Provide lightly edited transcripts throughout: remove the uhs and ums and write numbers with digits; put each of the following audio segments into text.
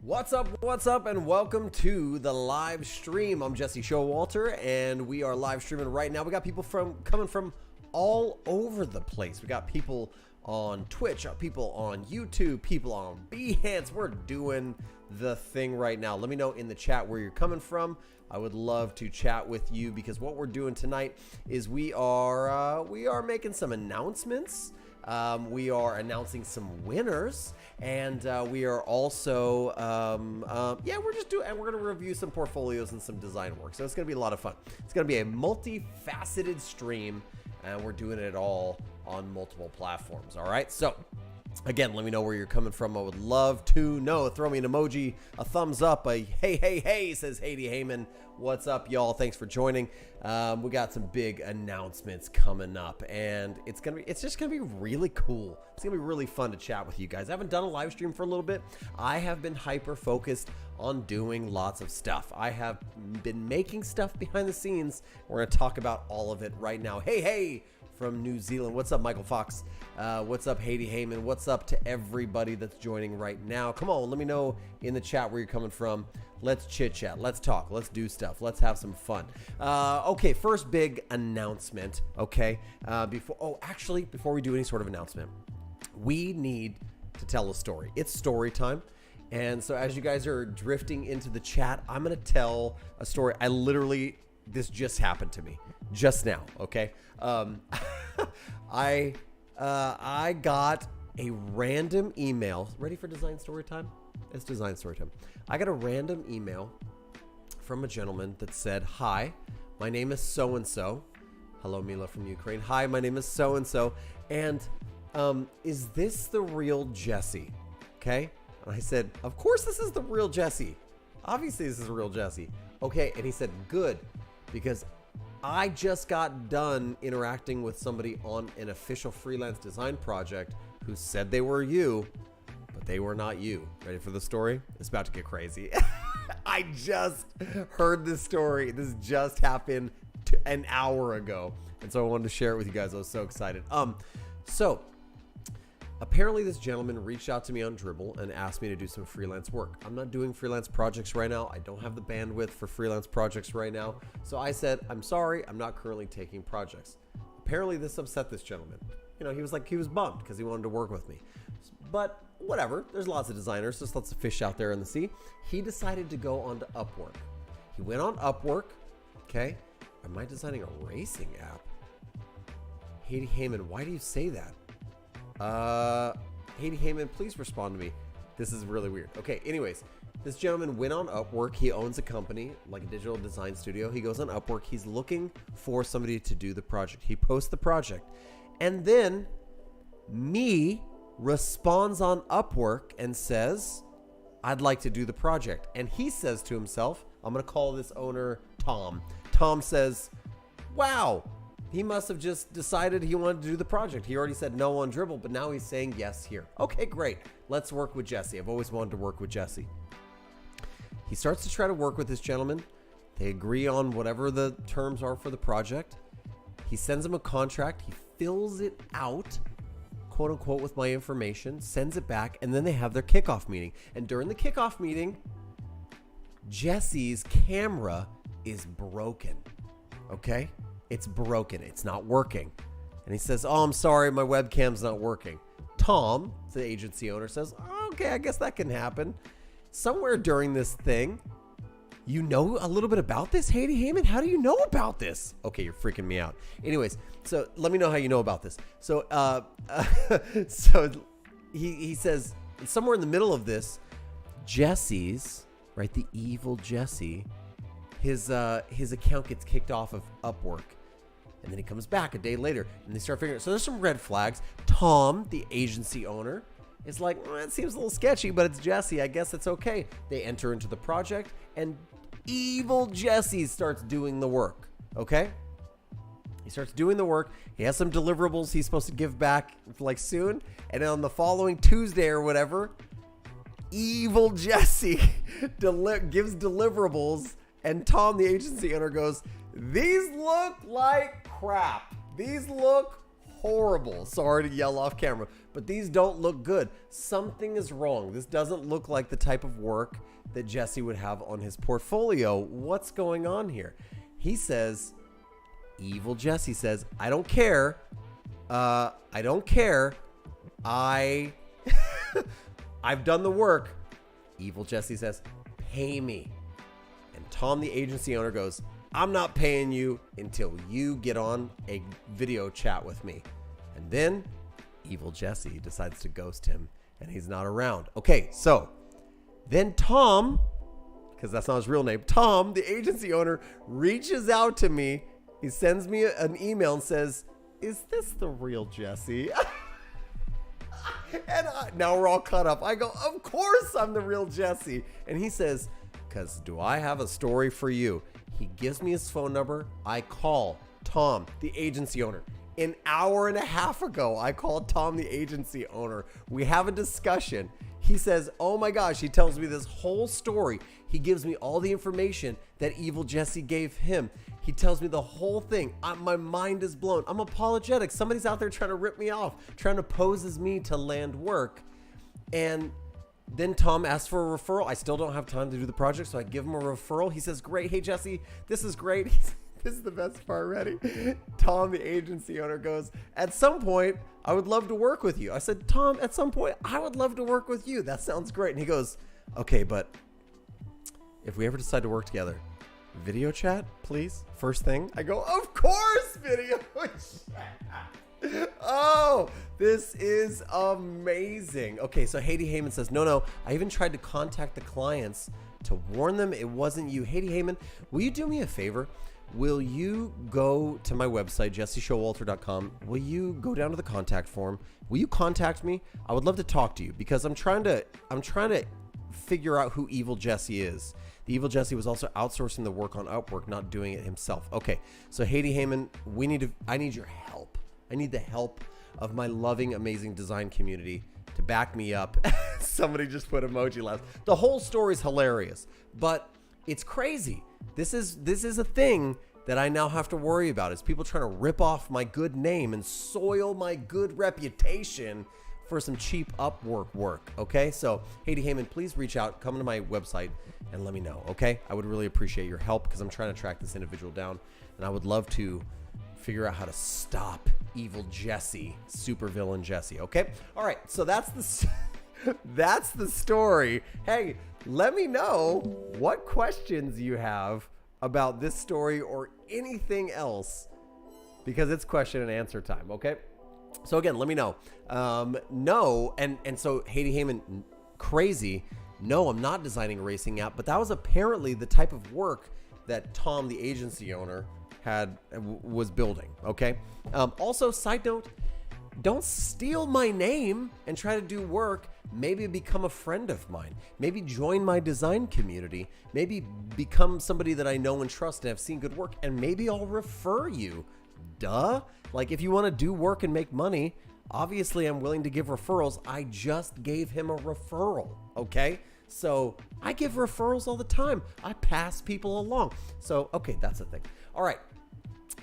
What's up, and welcome to the live stream. I'm Jesse Showalter, and we are live streaming right now. We got people coming from all over the place. We got people on Twitch, people on YouTube, people on Behance. We're doing the thing right now. Let me know in the chat where you're coming from. I would love to chat with you because what we're doing tonight is we are making some announcements. We are announcing some winners, and we are also, we're going to review some portfolios and some design work. So it's going to be a lot of fun. It's going to be a multifaceted stream, and we're doing it all on multiple platforms. All right. So again, let me know where you're coming from. I would love to know. Throw me an emoji, a thumbs up, a hey, says Haiti Heyman. What's up, y'all? Thanks for joining. We got some big announcements coming up, and it's just gonna be really cool. It's gonna be really fun to chat with you guys. I haven't done a live stream for a little bit. I have been hyper focused on doing lots of stuff. I have been making stuff behind the scenes. We're gonna talk about all of it right now. Hey, from New Zealand. What's up, Michael Fox? What's up, Haiti Heyman? What's up to everybody that's joining right now? Come on, let me know in the chat where you're coming from. Let's chit chat. Let's talk. Let's do stuff. Let's have some fun. Okay, first big announcement. Okay, before we do any sort of announcement, we need to tell a story. It's story time. And so as you guys are drifting into the chat, I'm going to tell a story. This just happened to me just now. Okay. I got a random email. Ready for design story time? It's design story time. I got a random email from a gentleman that said, "Hi, my name is so-and-so." Hello, Mila from Ukraine. "Hi, my name is so-and-so. And is this the real Jesse?" Okay. And I said, "Of course this is the real Jesse. Obviously this is the real Jesse." Okay. And he said, "Good, because I just got done interacting with somebody on an official freelance design project who said they were you, but they were not you." Ready for the story? It's about to get crazy. I just heard this story. This just happened an hour ago. And so I wanted to share it with you guys. I was so excited. So apparently this gentleman reached out to me on Dribbble and asked me to do some freelance work. I'm not doing freelance projects right now. I don't have the bandwidth for freelance projects right now. So I said, "I'm sorry, I'm not currently taking projects." Apparently this upset this gentleman. You know, he was bummed because he wanted to work with me. But whatever, there's lots of designers, there's lots of fish out there in the sea. He decided to go on to Upwork. He went on Upwork. Okay. Am I designing a racing app? Haiti Heyman, why do you say that? Haiti Heyman, please respond to me. This is really weird. Okay, anyways, this gentleman went on Upwork. He owns a company, like a digital design studio. He goes on Upwork. He's looking for somebody to do the project. He posts the project. And then me responds on Upwork and says, "I'd like to do the project." And he says to himself, I'm going to call this owner Tom. Tom says, "Wow, he must have just decided he wanted to do the project. He already said no on Dribbble, but now he's saying yes here. Okay, great. Let's work with Jesse. I've always wanted to work with Jesse." He starts to try to work with this gentleman. They agree on whatever the terms are for the project. He sends him a contract. He fills it out, quote unquote, with my information, sends it back, and then they have their kickoff meeting. And during the kickoff meeting, Jesse's camera is broken. Okay? It's broken. It's not working. And he says, "Oh, I'm sorry, my webcam's not working." Tom, the agency owner, says, "Okay, I guess that can happen." Somewhere during this thing, you know a little bit about this, Haiti Heyman? How do you know about this? Okay, you're freaking me out. Anyways, so let me know how you know about this. So, so he says, somewhere in the middle of this, Jesse's, right, the evil Jesse, his account gets kicked off of Upwork. And then he comes back a day later and they start figuring it. So there's some red flags. Tom, the agency owner, is like, "It seems a little sketchy, but it's Jesse. I guess it's okay." They enter into the project and evil Jesse starts doing the work. Okay. He starts doing the work. He has some deliverables he's supposed to give back like soon. And then on the following Tuesday or whatever, evil Jesse gives deliverables. And Tom, the agency owner, goes, "These look like crap. These look horrible. Sorry to yell off camera, but these don't look good. Something is wrong. This doesn't look like the type of work that Jesse would have on his portfolio. What's going on here? He says, Evil Jesse says, I don't care. I don't care. I've done the work. Evil Jesse says, pay me. And Tom, the agency owner, goes, I'm not paying you until you get on a video chat with me. And then Evil Jesse decides to ghost him and he's not around. Okay, so then Tom, because that's not his real name, Tom, the agency owner, reaches out to me. He sends me an email and says, is this the real Jesse? And now we're all caught up. I go, of course I'm the real Jesse. And he says, because do I have a story for you? He gives me his phone number. I call Tom, the agency owner. An hour and a half ago, I called Tom, the agency owner. We have a discussion. He says, oh my gosh, he tells me this whole story. He gives me all the information that Evil Jesse gave him. He tells me the whole thing. My mind is blown. I'm apologetic. Somebody's out there trying to rip me off, trying to pose as me to land work. And then Tom asks for a referral. I still don't have time to do the project, so I give him a referral. He says, great. Hey, Jesse, this is great. This is the best part. Ready? Tom, the agency owner, goes, at some point, I would love to work with you. I said, Tom, at some point, I would love to work with you. That sounds great. And he goes, okay, but if we ever decide to work together, video chat, please. First thing. I go, of course, video chat. Oh, this is amazing. Okay, so Haiti Heyman says, no, I even tried to contact the clients to warn them it wasn't you. Haiti Heyman, will you do me a favor? Will you go to my website, jesseshowalter.com? Will you go down to the contact form? Will you contact me? I would love to talk to you because I'm trying to figure out who Evil Jesse is. The Evil Jesse was also outsourcing the work on Upwork, not doing it himself. Okay, so Haiti Heyman, I need your help. I need the help of my loving, amazing design community to back me up. Somebody just put emoji laughs. The whole story is hilarious, but it's crazy. This is a thing that I now have to worry about. Is people trying to rip off my good name and soil my good reputation for some cheap Upwork work. Okay, so Haiti Heyman, please reach out, come to my website and let me know. Okay, I would really appreciate your help because I'm trying to track this individual down and I would love to figure out how to stop Evil Jesse, supervillain Jesse. Okay, all right, so that's the story. Hey, let me know what questions you have about this story or anything else because it's question and answer time. Okay, so again, let me know. No, and so Haiti Heyman, crazy. No, I'm not designing a racing app, but that was apparently the type of work that Tom, the agency owner, was building. Okay. Also, side note, don't steal my name and try to do work. Maybe become a friend of mine. Maybe join my design community. Maybe become somebody that I know and trust and have seen good work, and maybe I'll refer you. Duh. Like if you want to do work and make money, obviously I'm willing to give referrals. I just gave him a referral. Okay. So I give referrals all the time. I pass people along. So, okay, that's the thing. All right.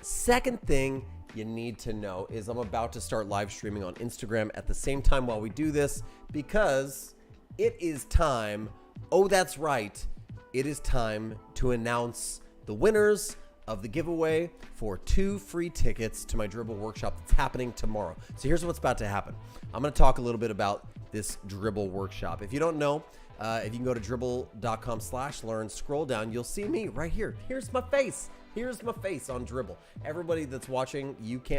Second thing you need to know is I'm about to start live streaming on Instagram at the same time while we do this because it is time. Oh, that's right. It is time to announce the winners of the giveaway for 2 free tickets to my Dribbble workshop that's happening tomorrow. So here's what's about to happen. I'm going to talk a little bit about this Dribbble workshop. If you don't know, if you can go to dribbble.com/learn, scroll down, you'll see me right here. Here's my face. Here's my face on Dribbble. Everybody that's watching,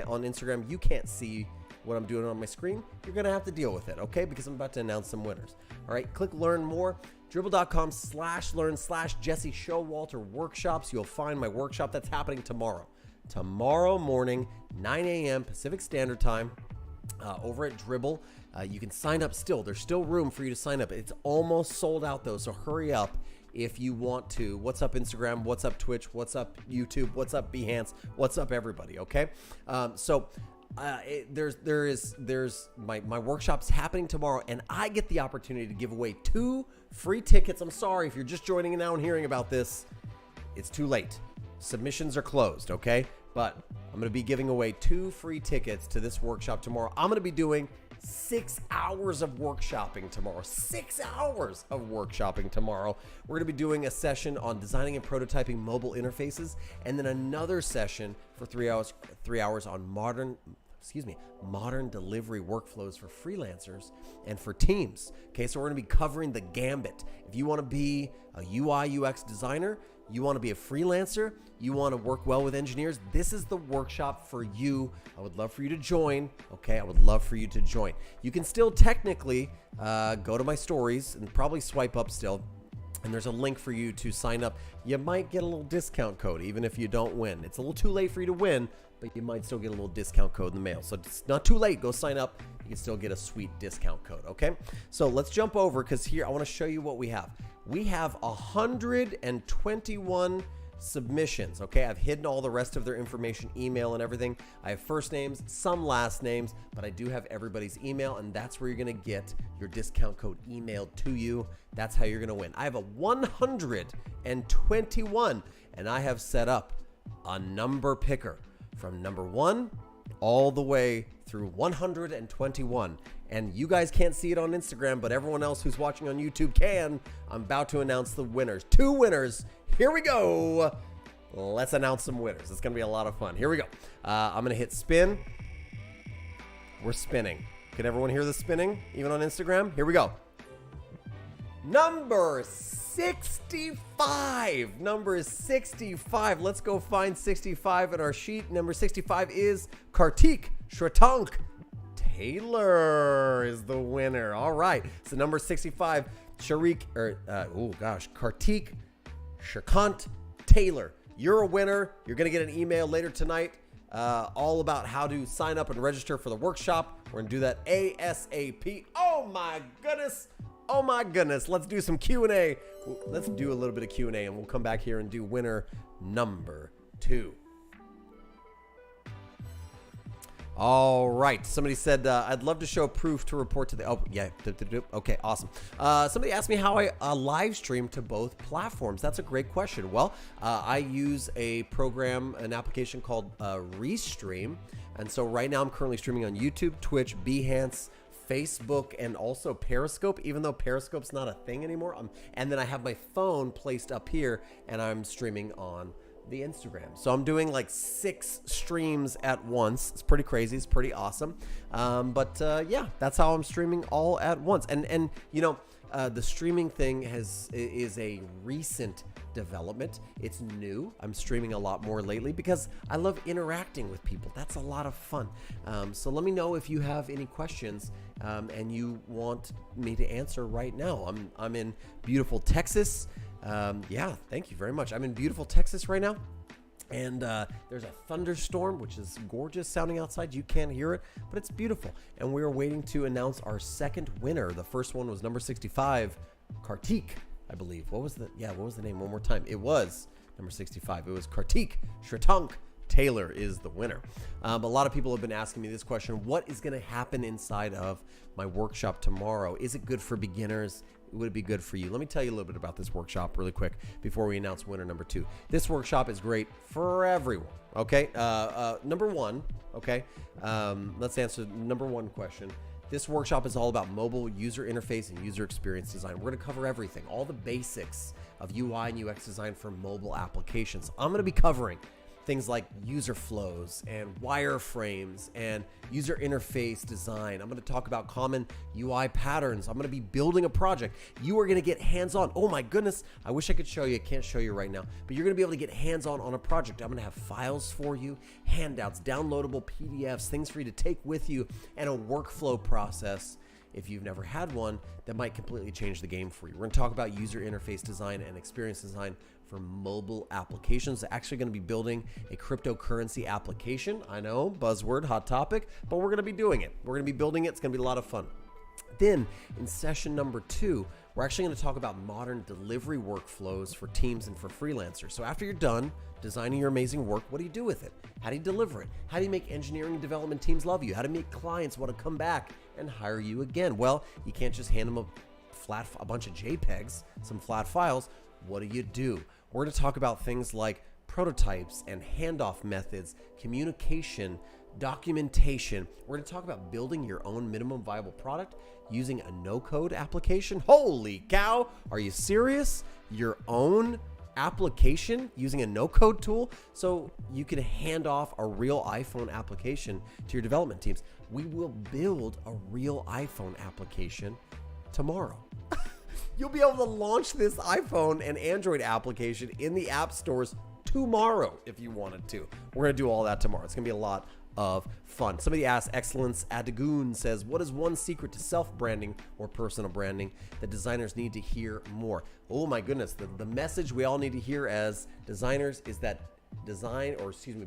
on Instagram, you can't see what I'm doing on my screen. You're going to have to deal with it, okay? Because I'm about to announce some winners. All right, click learn more. Dribbble.com/learn/Jesse Showalter workshops. You'll find my workshop that's happening tomorrow. Tomorrow morning, 9 a.m. Pacific Standard Time, over at Dribbble. You can sign up still. There's still room for you to sign up. It's almost sold out though, so hurry up if you want to. What's up Instagram? What's up Twitch? What's up YouTube? What's up Behance? What's up everybody? Okay, there's my workshop's happening tomorrow, and I get the opportunity to give away 2 free tickets. I'm sorry if you're just joining now and hearing about this. It's too late. Submissions are closed. Okay, But I'm going to be giving away 2 free tickets to this workshop tomorrow. I'm going to be doing 6 hours of workshopping tomorrow. 6 hours of workshopping tomorrow. We're going to be doing a session on designing and prototyping mobile interfaces, and then another session for 3 hours on modern delivery workflows for freelancers and for teams. Okay, so we're going to be covering the gambit. If you want to be a UI UX designer, you want to be a freelancer, you want to work well with engineers, this is the workshop for you. I would love for you to join. Okay, I would love for you to join. You can still technically go to my stories and probably swipe up still, and there's a link for you to sign up. You might get a little discount code even if you don't win. It's a little too late for you to win, but you might still get a little discount code in the mail. So it's not too late. Go sign up. You can still get a sweet discount code, okay? So let's jump over, because here I want to show you what we have. We have 121 submissions, okay? I've hidden all the rest of their information, email and everything. I have first names, some last names, but I do have everybody's email, and that's where you're going to get your discount code emailed to you. That's how you're going to win. I have a 121, and I have set up a number picker from number 1 all the way through 121. And you guys can't see it on Instagram, but everyone else who's watching on YouTube can. I'm about to announce the winners. 2 winners. Here we go. Let's announce some winners. It's going to be a lot of fun. Here we go. I'm going to hit spin. We're spinning. Can everyone hear the spinning, even on Instagram? Here we go. Number 65. Number 65. Let's go find 65 in our sheet. Number 65 is Kartik Shratank Taylor is the winner. All right. So number 65, Kartik Shratank Taylor. You're a winner. You're going to get an email later tonight all about how to sign up and register for the workshop. We're going to do that ASAP. Oh my goodness. Oh my goodness. Let's do some Q&A. Let's do a little bit of Q&A, and we'll come back here and do winner number 2. All right. Somebody said, I'd love to show proof to report to the... Oh, yeah. Okay, awesome. Somebody asked me how I live stream to both platforms. That's a great question. Well, I use a program, an application called Restream. And so right now I'm currently streaming on YouTube, Twitch, Behance, Facebook, and also Periscope, even though Periscope's not a thing anymore. And then I have my phone placed up here, and I'm streaming on the Instagram. So I'm doing like 6 streams at once. It's pretty crazy. It's pretty awesome. Yeah, that's how I'm streaming all at once. And you know, the streaming thing is a recent development. It's new. I'm streaming a lot more lately because I love interacting with people. That's a lot of fun. So let me know if you have any questions and you want me to answer right now. I'm in beautiful Texas. Yeah, thank you very much. I'm in beautiful Texas right now. And there's a thunderstorm, which is gorgeous sounding outside. You can't hear it, but it's beautiful. And we're waiting to announce our second winner. The first one was number 65, Kartik, I believe. What was the name? One more time. It was number 65. It was Kartik Shratank Taylor is the winner. A lot of people have been asking me this question. What is going to happen inside of my workshop tomorrow? Is it good for beginners? Would it be good for you? Let me tell you a little bit about this workshop really quick before we announce winner number 2. This workshop is great for everyone. Okay. Number 1. Okay. Let's answer number 1 question. This workshop is all about mobile user interface and user experience design. We're going to cover everything, all the basics of UI and UX design for mobile applications. I'm going to be covering things like user flows and wireframes and user interface design. I'm going to talk about common UI patterns. I'm going to be building a project. You are going to get hands-on. Oh my goodness. I wish I could show you. I can't show you right now, but you're going to be able to get hands-on on a project. I'm going to have files for you, handouts, downloadable PDFs, things for you to take with you, and a workflow process, if you've never had one, that might completely change the game for you. We're going to talk about user interface design and experience design for mobile applications. They're actually going to be building a cryptocurrency application. I know, buzzword, hot topic, but we're going to be doing it. We're going to be building it. It's going to be a lot of fun. Then in session number 2, we're actually going to talk about modern delivery workflows for teams and for freelancers. So after you're done designing your amazing work, what do you do with it? How do you deliver it? How do you make engineering and development teams love you? How do you make clients want to come back and hire you again? Well, you can't just hand them a bunch of JPEGs, some flat files. What do you do? We're going to talk about things like prototypes and handoff methods, communication, documentation. We're going to talk about building your own minimum viable product using a no-code application. Holy cow! Are you serious? Your own application using a no-code tool so you can hand off a real iPhone application to your development teams. We will build a real iPhone application tomorrow. You'll be able to launch this iPhone and Android application in the app stores tomorrow if you wanted to. We're going to do all that tomorrow. It's going to be a lot of fun. Somebody asked, Excellence Adagoon says, what is one secret to self-branding or personal branding that designers need to hear more? Oh my goodness. The message we all need to hear as designers is that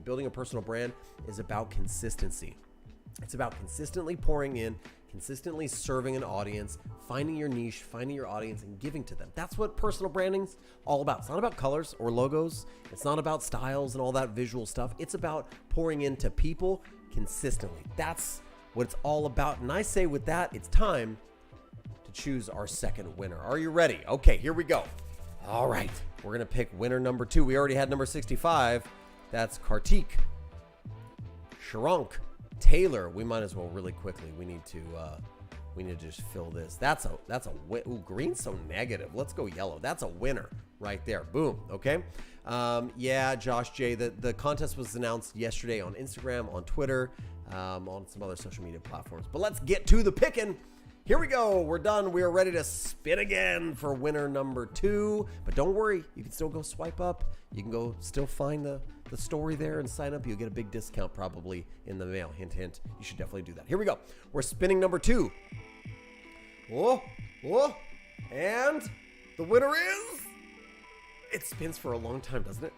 building a personal brand is about consistency. It's about consistently pouring in, consistently serving an audience, finding your niche, finding your audience, and giving to them. That's what personal branding's all about. It's not about colors or logos. It's not about styles and all that visual stuff. It's about pouring into people consistently. That's what it's all about. And I say with that, it's time to choose our second winner. Are you ready? Okay, here we go. All right, we're going to pick winner number 2. We already had number 65. That's Kartik Sharank Taylor. We might as well really quickly. We need to just fill this. That's a win. Ooh, green's so negative. Let's go yellow. That's a winner right there. Boom. Okay. Yeah, Josh J. The contest was announced yesterday on Instagram, on Twitter, on some other social media platforms. But let's get to the picking. Here we go. We're done. We are ready to spin again for winner number 2. But don't worry. You can still go swipe up. You can go still find the story there and sign up. You'll get a big discount probably in the mail. Hint, hint. You should definitely do that. Here we go. We're spinning number 2. Whoa. And the winner is... It spins for a long time, doesn't it?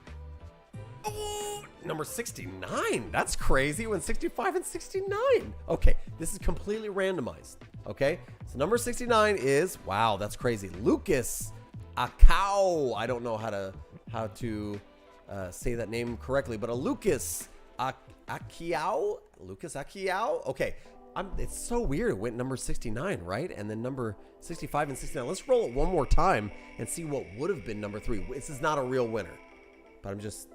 Oh, number 69. That's crazy. When 65 and 69. Okay, this is completely randomized. Okay, so number 69 is, wow, that's crazy, Lucas Akau. I don't know how to say that name correctly, but a Lucas Akiao. Okay, it's so weird. It went number 69, right? And then number 65 and 69. Let's roll it one more time and see what would have been number 3. This is not a real winner, but I'm just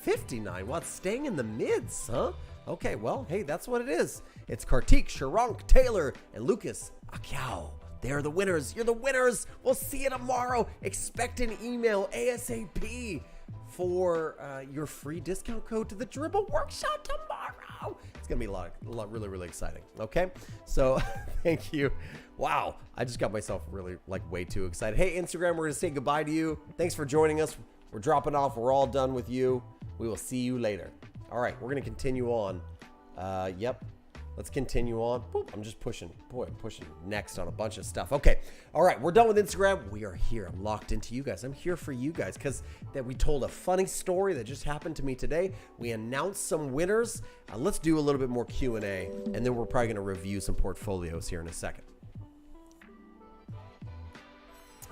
59. Well, it's staying in the mids, huh? Okay, well, hey, that's what it is. It's Kartik Sharank Taylor and Lucas Akiao. They're the winners. You're the winners. We'll see you tomorrow. Expect an email ASAP for your free discount code to the Dribble Workshop tomorrow. It's going to be a lot really, really exciting. Okay, so thank you. Wow, I just got myself really way too excited. Hey, Instagram, we're going to say goodbye to you. Thanks for joining us. We're dropping off. We're all done with you. We will see you later. All right, we're going to continue on. Yep. Let's continue on. Boop, I'm just pushing next on a bunch of stuff. Okay. All right. We're done with Instagram. We are here. I'm locked into you guys. I'm here for you guys because we told a funny story that just happened to me today. We announced some winners. Let's do a little bit more Q&A, and then we're probably going to review some portfolios here in a second.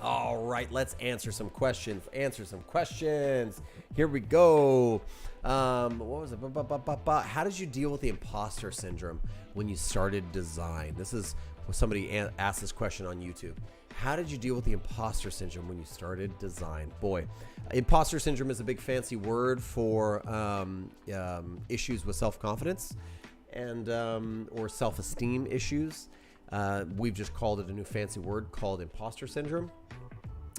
All right, let's answer some questions. Here we go. What was it? How did you deal with the imposter syndrome when you started design? This is what somebody asked this question on YouTube. How did you deal with the imposter syndrome when you started design? Boy, imposter syndrome is a big fancy word for issues with self-confidence and or self-esteem issues. We've just called it a new fancy word called imposter syndrome.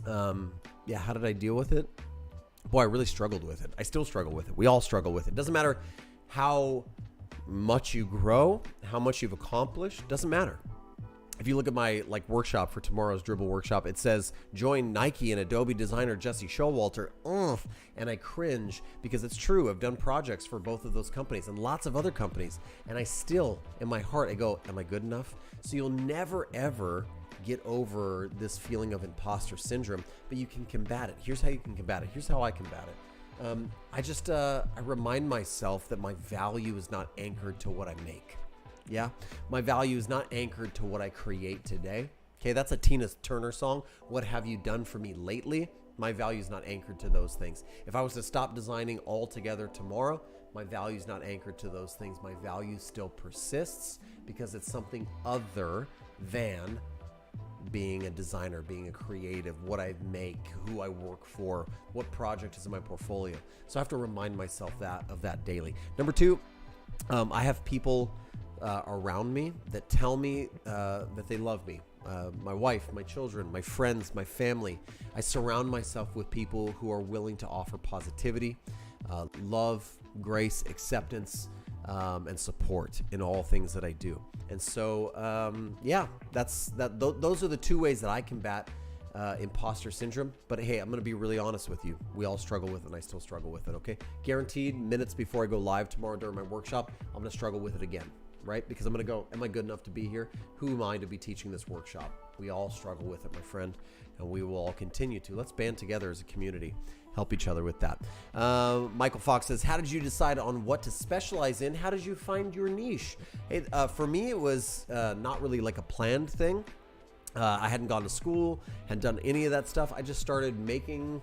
Yeah, how did I deal with it? Boy, I really struggled with it. I still struggle with it. We all struggle with it. Doesn't matter how much you grow, how much you've accomplished, doesn't matter. If you look at my workshop for tomorrow's Dribble Workshop, it says join Nike and Adobe designer Jesse Showalter. And I cringe because it's true. I've done projects for both of those companies and lots of other companies. And I still, in my heart, I go, am I good enough? So you'll never, ever get over this feeling of imposter syndrome, but you can combat it. Here's how you can combat it. Here's how I combat it. I remind myself that my value is not anchored to what I make. Yeah. My value is not anchored to what I create today. Okay. That's a Tina Turner song. What have you done for me lately? My value is not anchored to those things. If I was to stop designing altogether tomorrow, my value is not anchored to those things. My value still persists because it's something other than being a designer, being a creative, what I make, who I work for, what project is in my portfolio. So I have to remind myself of that daily. Number two, I have people around me that tell me that they love me. My wife, my children, my friends, my family. I surround myself with people who are willing to offer positivity, love, grace, acceptance, and support in all things that I do. And so, those are the two ways that I combat imposter syndrome. But hey, I'm going to be really honest with you. We all struggle with it, and I still struggle with it, okay? Guaranteed, minutes before I go live tomorrow during my workshop, I'm going to struggle with it again, right? Because I'm going to go, am I good enough to be here? Who am I to be teaching this workshop? We all struggle with it, my friend, and we will all continue to. Let's band together as a community. Help each other with that. Michael Fox says, how did you decide on what to specialize in? How did you find your niche? Hey, for me, it was not really like a planned thing. I hadn't gone to school, hadn't done any of that stuff. I just started making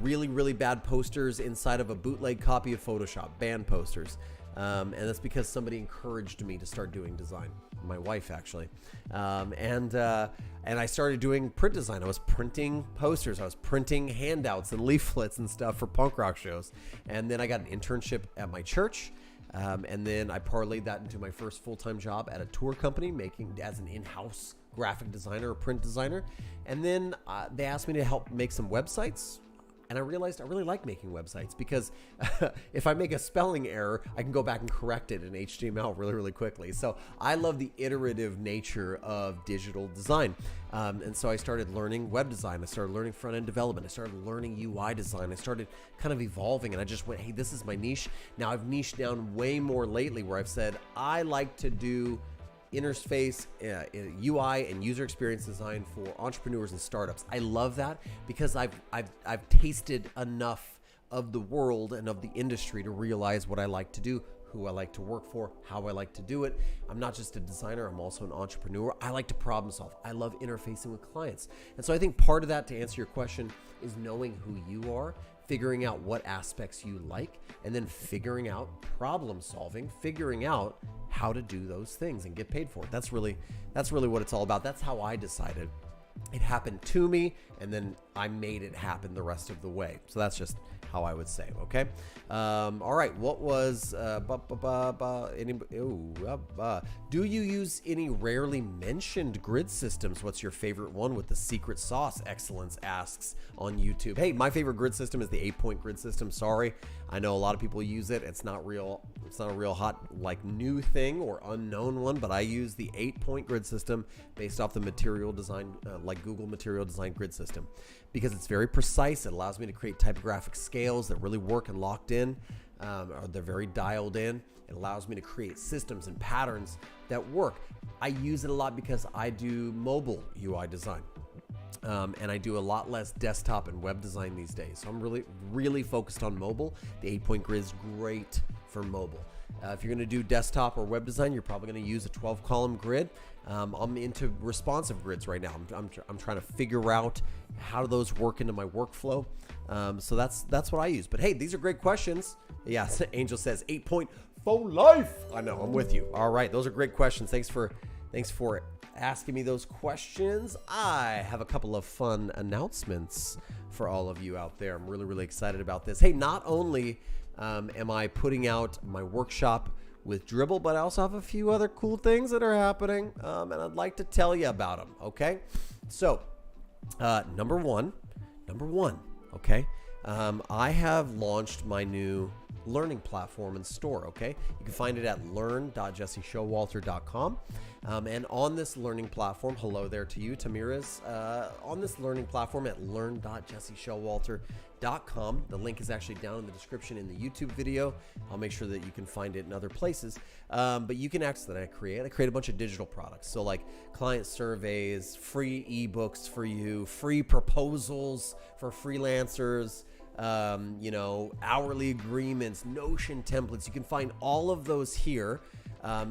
really, really bad posters inside of a bootleg copy of Photoshop, band posters. And that's because somebody encouraged me to start doing design. My wife, actually. And I started doing print design. I was printing posters. I was printing handouts and leaflets and stuff for punk rock shows. And then I got an internship at my church. And then I parlayed that into my first full-time job at a tour company, making as an in-house graphic designer or print designer. And then they asked me to help make some websites. And I realized I really like making websites because if I make a spelling error, I can go back and correct it in HTML really, really quickly. So I love the iterative nature of digital design. And so I started learning web design. I started learning front-end development. I started learning UI design. I started kind of evolving, and I just went, hey, this is my niche. Now I've niched down way more lately where I've said, I like to do interface, UI and user experience design for entrepreneurs and startups. I love that because I've tasted enough of the world and of the industry to realize what I like to do, who I like to work for, how I like to do it. I'm not just a designer, I'm also an entrepreneur. I like to problem solve. I love interfacing with clients. And so I think part of that, to answer your question, is knowing who you are, figuring out what aspects you like, and then figuring out problem solving, figuring out how to do those things and get paid for it. That's really what it's all about. That's how I decided. It happened to me, and then I made it happen the rest of the way. So that's just how I would say, okay? All right, what was, do you use any rarely mentioned grid systems? What's your favorite one with the secret sauce? Excellence asks on YouTube. Hey, my favorite grid system is the 8-point grid system. Sorry, I know a lot of people use it. It's not a real hot, like, new thing or unknown one, but I use the 8-point grid system based off the material design, like Google material design grid system, because it's very precise. It allows me to create typographic scales that really work and locked in, or they're very dialed in. It allows me to create systems and patterns that work. I use it a lot because I do mobile UI design. And I do a lot less desktop and web design these days. So I'm really, really focused on mobile. The 8-point grid is great for mobile. If you're going to do desktop or web design, you're probably going to use a 12-column grid. I'm into responsive grids right now. I'm trying to figure out how do those work into my workflow. So that's what I use. But hey, these are great questions. Yeah, Angel says 8-point for life. I know, I'm with you. All right, those are great questions. Thanks for asking me those questions. I have a couple of fun announcements for all of you out there. I'm really, really excited about this. Hey, not only am I putting out my workshop with Dribbble, but I also have a few other cool things that are happening, and I'd like to tell you about them, okay? So, number one, okay? I have launched my new learning platform and store, okay? You can find it at learn.jesseshowalter.com. And on this learning platform, hello there to you, Tamira's, on this learning platform at learn.jesseshowalter.com. The link is actually down in the description in the YouTube video. I'll make sure that you can find it in other places. But you can access that. I create a bunch of digital products. So like client surveys, free ebooks for you, free proposals for freelancers, hourly agreements, Notion templates. You can find all of those here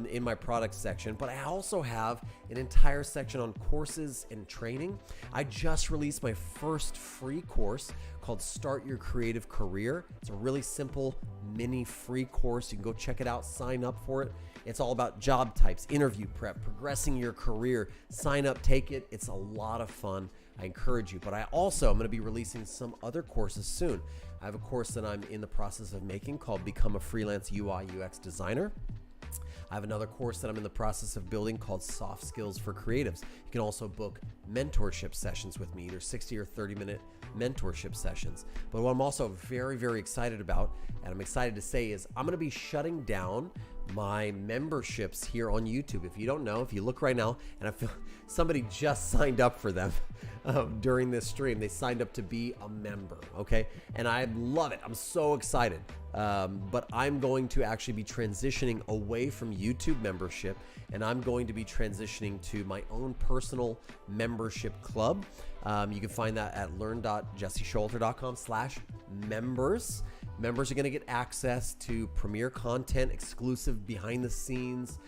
in my product section, but I also have an entire section on courses and training. I just released my first free course called Start Your Creative Career. It's a really simple mini free course. You can go check it out, sign up for it. It's all about job types, interview prep, progressing your career. Sign up, take it. It's a lot of fun. I encourage you. But I'm going to be releasing some other courses soon. I have a course that I'm in the process of making called Become a Freelance UI UX Designer. I have another course that I'm in the process of building called Soft Skills for Creatives. You can also book mentorship sessions with me, either 60 or 30-minute mentorship sessions. But what I'm also very, very excited about, and I'm excited to say, is I'm going to be shutting down my memberships here on YouTube. If you don't know, if you look right now, and I feel somebody just signed up for them during this stream. They signed up to be a member, okay? And I love it. I'm so excited. But I'm going to actually be transitioning away from YouTube membership, and I'm going to be transitioning to my own personal membership club. You can find that at learn.jesseshowalter.com/members. Members are going to get access to premier content, exclusive behind the scenes,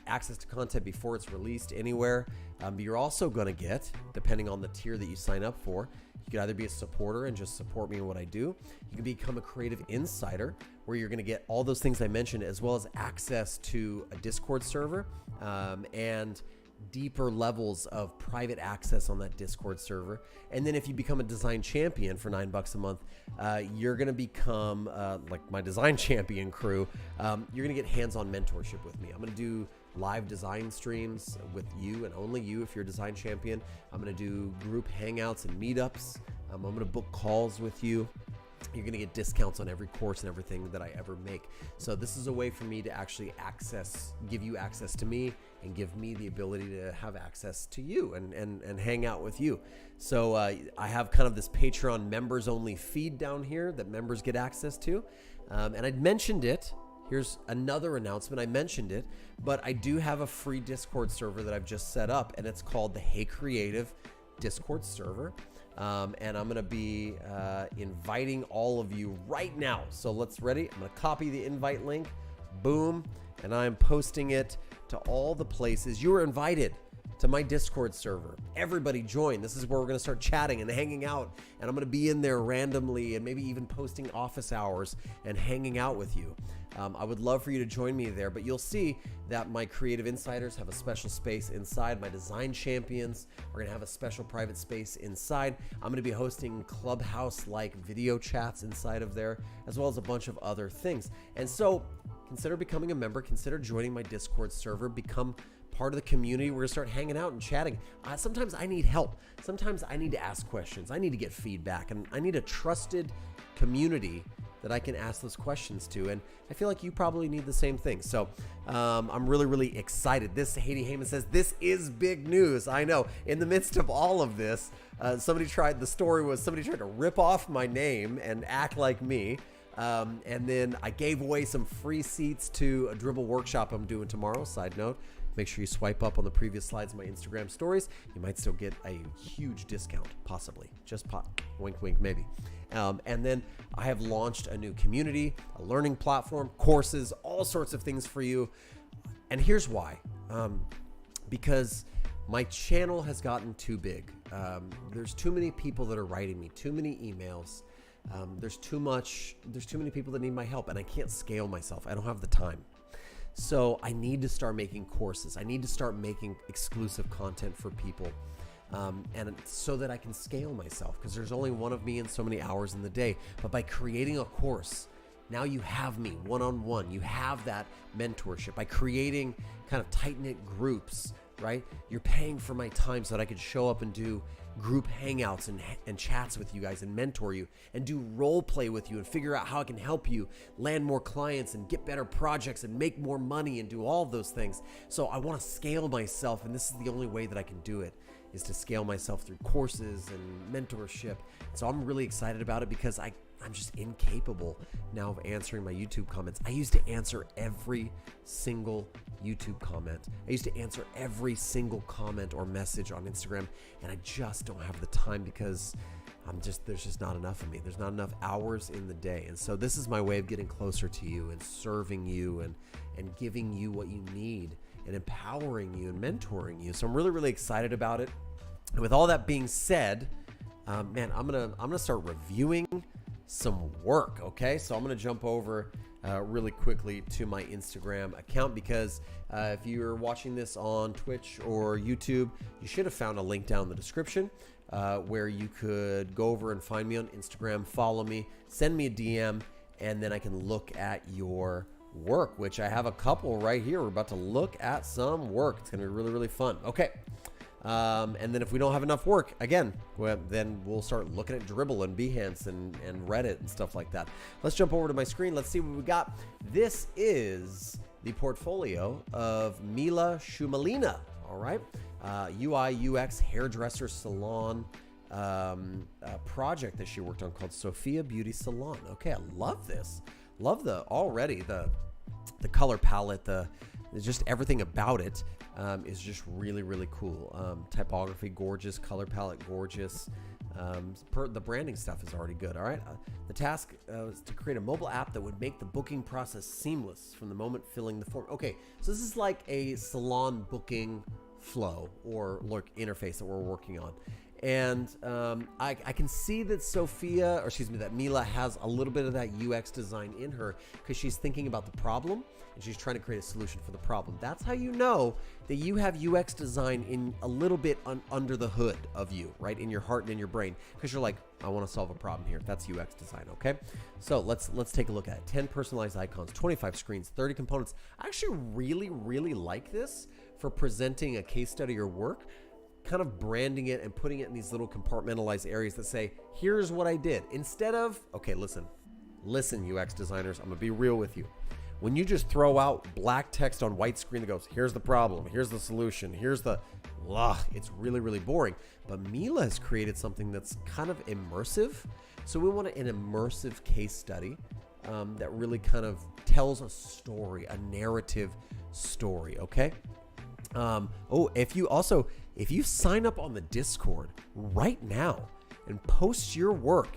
access to content before it's released anywhere. But you're also going to get, depending on the tier that you sign up for, you could either be a supporter and just support me in what I do. You can become a creative insider, where you're going to get all those things I mentioned, as well as access to a Discord server and deeper levels of private access on that Discord server. And then if you become a design champion for $9 a month, you're going to become like my design champion crew. You're going to get hands-on mentorship with me. I'm going to do live design streams with you and only you if you're a design champion. I'm going to do group hangouts and meetups. I'm going to book calls with you. You're going to get discounts on every course and everything that I ever make. So this is a way for me to actually give you access to me, and give me the ability to have access to you and hang out with you. So I have kind of this Patreon members only feed down here that members get access to. And I'd mentioned it. Here's another announcement. I mentioned it, but I do have a free Discord server that I've just set up, and it's called the Hey Creative Discord server. And I'm going to be inviting all of you right now. So let's ready. I'm going to copy the invite link. Boom. And I'm posting it to all the places. You are invited to my Discord server. Everybody join. This is where we're going to start chatting and hanging out. And I'm going to be in there randomly and maybe even posting office hours and hanging out with you. I would love for you to join me there, but you'll see that my creative insiders have a special space inside. My design champions are going to have a special private space inside. I'm going to be hosting Clubhouse-like video chats inside of there, as well as a bunch of other things. And so consider becoming a member. Consider joining my Discord server. Become part of the community. We're going to start hanging out and chatting. Sometimes I need help. Sometimes I need to ask questions. I need to get feedback, and I need a trusted community that I can ask those questions to. And I feel like you probably need the same thing. So I'm really, really excited. Haiti Heyman says, this is big news. I know. In the midst of all of this, somebody tried to rip off my name and act like me. And then I gave away some free seats to a dribble workshop I'm doing tomorrow. Side note, make sure you swipe up on the previous slides of my Instagram stories. You might still get a huge discount, possibly. Just wink, wink, maybe. And then I have launched a new community, a learning platform, courses, all sorts of things for you. And here's why. Because my channel has gotten too big. There's too many people that are writing me, too many emails. There's too many people that need my help, and I can't scale myself. I don't have the time. So I need to start making courses. I need to start making exclusive content for people. And so that I can scale myself, because there's only one of me and so many hours in the day. But by creating a course, now you have me one-on-one. You have that mentorship. By creating kind of tight-knit groups, right? You're paying for my time so that I could show up and do group hangouts and chats with you guys and mentor you and do role play with you and figure out how I can help you land more clients and get better projects and make more money and do all of those things. So I want to scale myself, and this is the only way that I can do it, is to scale myself through courses and mentorship. So I'm really excited about it, because I'm just incapable now of answering my YouTube comments. I used to answer every single YouTube comment. I used to answer every single comment or message on Instagram, and I just don't have the time, because there's just not enough of me. There's not enough hours in the day. And so this is my way of getting closer to you and serving you and giving you what you need and empowering you and mentoring you. So I'm really, really excited about it. And with all that being said, man, I'm gonna start reviewing some work. Okay, so I'm gonna jump over really quickly to my Instagram account, because if you're watching this on Twitch or YouTube, you should have found a link down in the description where you could go over and find me on Instagram, follow me, send me a DM, and then I can look at your work, which I have a couple right here. We're about to look at some work. It's gonna be really, really fun. Okay. And then if we don't have enough work, again, then we'll start looking at Dribbble and Behance and Reddit and stuff like that. Let's jump over to my screen. Let's see what we got. This is the portfolio of Mila Shumalina. All right. UI, UX, hairdresser salon project that she worked on called Sophia Beauty Salon. Okay, I love this. Love the color palette, just everything about it is just really, really cool. Typography, gorgeous. Color palette, gorgeous. The branding stuff is already good. All right. The task was to create a mobile app that would make the booking process seamless from the moment filling the form. Okay, so this is like a salon booking flow or interface that we're working on. And I can see that that Mila has a little bit of that UX design in her, because she's thinking about the problem and she's trying to create a solution for the problem. That's how you know that you have UX design in a little bit under the hood of you, right? In your heart and in your brain, because you're like, I want to solve a problem here. That's UX design, okay? So let's take a look at it. 10 personalized icons, 25 screens, 30 components. I actually really, really like this for presenting a case study or work, kind of branding it and putting it in these little compartmentalized areas that say, here's what I did. Instead of, okay, listen, UX designers, I'm gonna be real with you. When you just throw out black text on white screen that goes, here's the problem, here's the solution, it's really, really boring. But Mila has created something that's kind of immersive. So we want an immersive case study that really kind of tells a story, a narrative story, okay? If you sign up on the Discord right now and post your work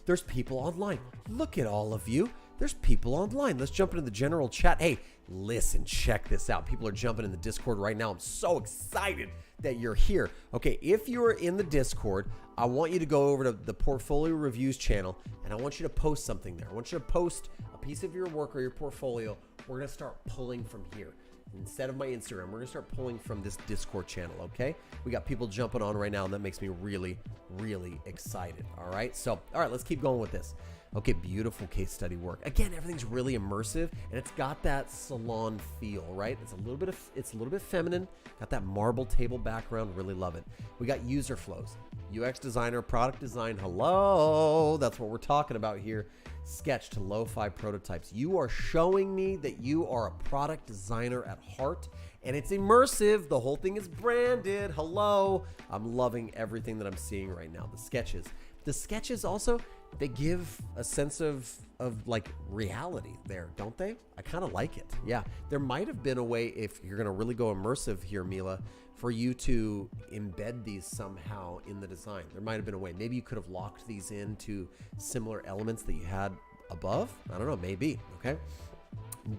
there's people online. Look at all of you. There's people online. Let's jump into the general chat. Hey, listen, check this out. People are jumping in the Discord right now. I'm so excited that you're here. Okay, if you're in the Discord, I want you to go over to the Portfolio Reviews channel, and I want you to post something there. I want you to post a piece of your work or your portfolio. We're going to start pulling from here. Instead of my Instagram, we're going to start pulling from this Discord channel, okay? We got people jumping on right now, and that makes me really, really excited, all right? So, all right, let's keep going with this. Okay, beautiful case study work. Again, everything's really immersive, and it's got that salon feel, right? It's a little bit feminine, got that marble table background, really love it. We got user flows, UX designer, product design, hello, that's what we're talking about here. Sketch to lo-fi prototypes. You are showing me that you are a product designer at heart, and it's immersive. The whole thing is branded. Hello. I'm loving everything that I'm seeing right now. The sketches also, they give a sense of like reality there, don't they? I kind of like it. Yeah. There might have been a way, if you're going to really go immersive here, Mila, for you to embed these somehow in the design. There might have been a way. Maybe you could have locked these into similar elements that you had above. I don't know, maybe, okay?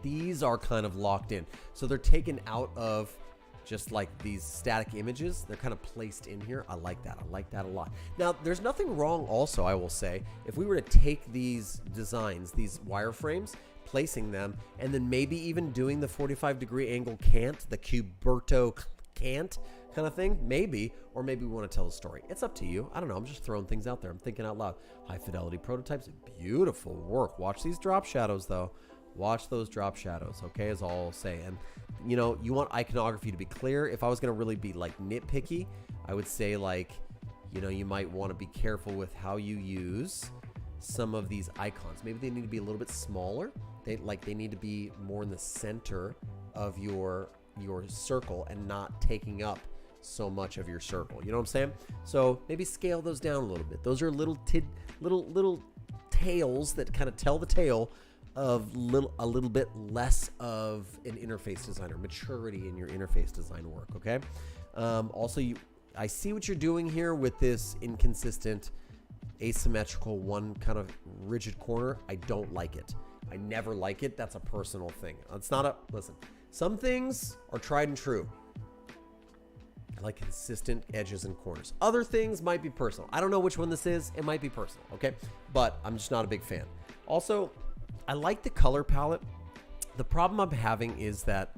These are kind of locked in. So they're taken out of just like these static images. They're kind of placed in here. I like that. I like that a lot. Now, there's nothing wrong also, I will say, if we were to take these designs, these wireframes, placing them, and then maybe even doing the 45-degree angle cant, the Cuberto can't kind of thing, maybe, or maybe we want to tell a story. It's up to you. I don't know. I'm just throwing things out there. I'm thinking out loud. High fidelity prototypes, beautiful work. Watch these drop shadows though. Watch those drop shadows, okay, is all I'll say. And you know, you want iconography to be clear. If I was going to really be like nitpicky, I would say like, you know, you might want to be careful with how you use some of these icons. Maybe they need to be a little bit smaller. They need to be more in the center of your circle and not taking up so much of your circle. You know what I'm saying? So maybe scale those down a little bit. Those are little tales that kind of tell the tale of a little bit less of an interface designer, maturity in your interface design work. Okay. Also, I see what you're doing here with this inconsistent, asymmetrical, one kind of rigid corner. I don't like it. I never like it. That's a personal thing. It's not a, listen, some things are tried and true. I like consistent edges and corners. Other things might be personal. I don't know which one this is. It might be personal, okay? But I'm just not a big fan. Also, I like the color palette. The problem I'm having is that